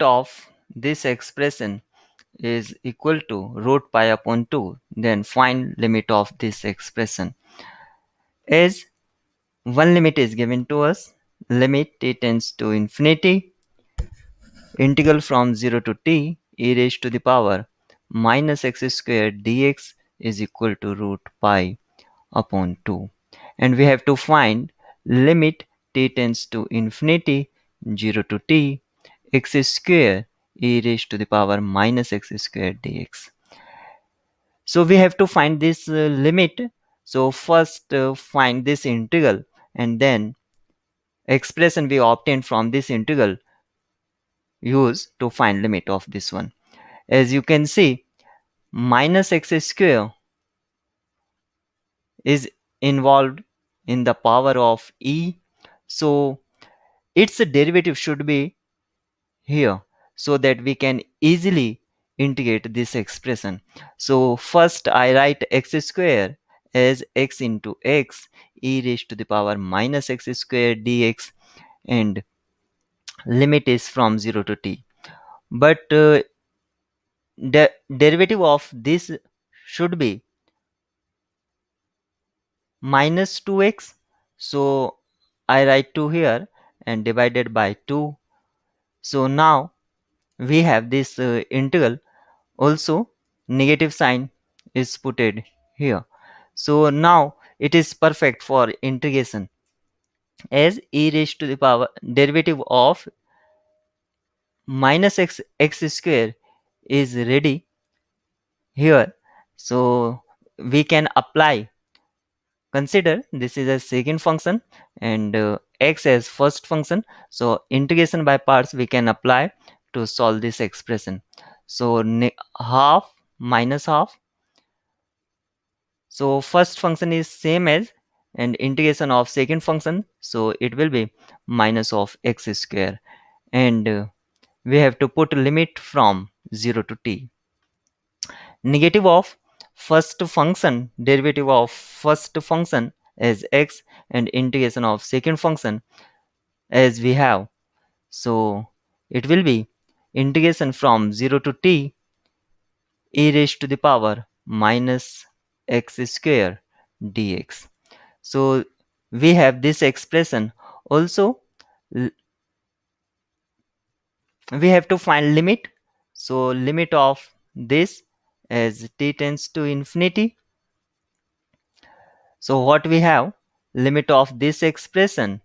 of this expression is equal to root pi upon 2, then find limit of this expression. As one limit is given to us, limit t tends to infinity, integral from 0 to t e raised to the power minus x squared dx is equal to root pi upon 2. And we have to find limit t tends to infinity 0 to t x square e raised to the power minus x square dx. So we have to find this limit. So first find this integral, and then expression we obtain from this integral use to find limit of this one. As you can see, minus x square is involved in the power of e, so its derivative should be here, so that we can easily integrate this expression. So first I write x square as x into x e raised to the power minus x square dx, and limit is from 0 to t. But the derivative of this should be minus 2x, so I write 2 here and divided by 2. So now we have this integral. Also negative sign is putted here, so now it is perfect for integration, as e raised to the power derivative of minus x square is ready here. So we can apply, consider this is a second function and x as first function, so integration by parts we can apply to solve this expression. So half minus half, so first function is same as, and integration of second function, so it will be minus of x square, and we have to put limit from 0 to t. Negative of first function, derivative of first function as x, and integration of second function as we have, so it will be integration from 0 to t e raised to the power minus x square dx. So we have this expression. Also we have to find limit, so limit of this as t tends to infinity. So what we have, limit of this expression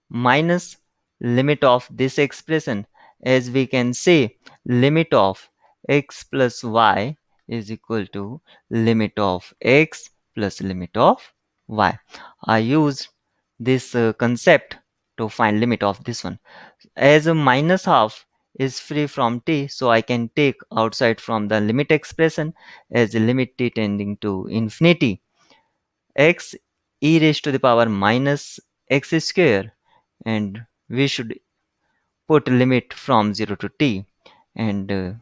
minus limit of this expression, as we can say limit of x plus y is equal to limit of x plus limit of y. I use this concept to find limit of this one. As a minus half is free from t, so I can take outside from the limit expression as a limit t tending to infinity x e raised to the power minus x square, and we should put limit from 0 to t. And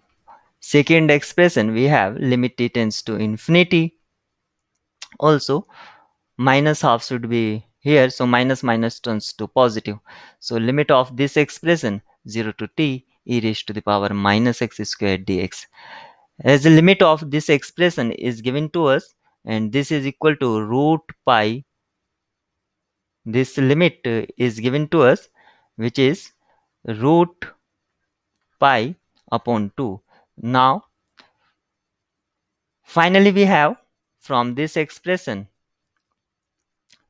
second expression we have limit t tends to infinity. Also minus half should be here, so minus minus turns to positive, so limit of this expression 0 to t e raised to the power minus x square dx. As the limit of this expression is given to us, and this is equal to root pi, this limit is given to us, which is root pi upon 2. Now finally we have from this expression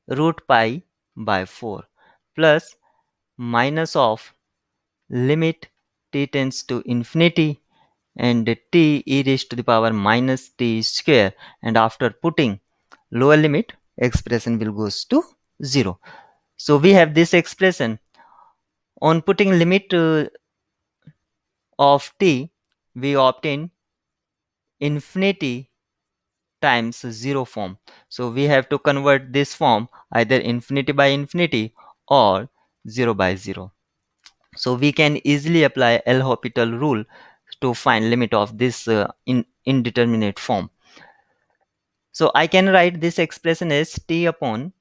root pi by 4 plus minus of limit t tends to infinity and t e raised to the power minus t square, and after putting lower limit expression will goes to 0. So we have this expression. On putting limit of t, we obtain infinity times 0 form. So we have to convert this form either infinity by infinity or 0 by 0. So we can easily apply L'Hopital rule to find limit of this indeterminate form. So I can write this expression as t upon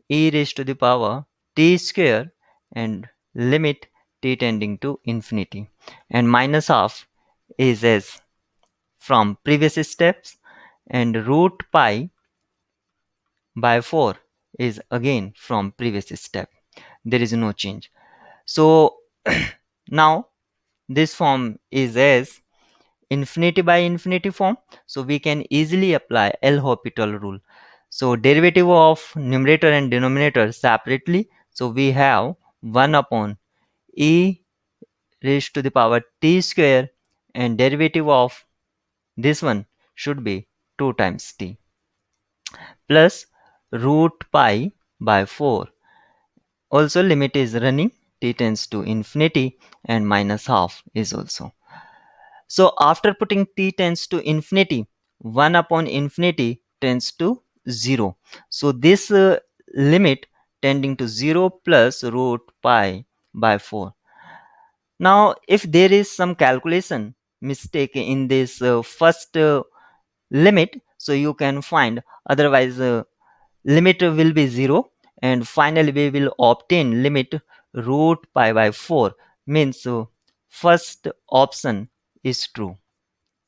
e raised to the power t square, and limit t tending to infinity, and minus half is as from previous steps, and root pi by 4 is again from previous step. There is no change. So now this form is as infinity by infinity form, so we can easily apply L'Hopital rule. So derivative of numerator and denominator separately, so we have 1 upon e raised to the power t square, and derivative of this one should be 2 times t plus root pi by 4. Also limit is running, t tends to infinity, and minus half is also. So after putting t tends to infinity, 1 upon infinity tends to 0. So this limit tending to 0 plus root pi by 4. Now if there is some calculation mistake in this first limit, so you can find, otherwise limit will be 0, and finally we will obtain limit root pi by 4, means first option is true.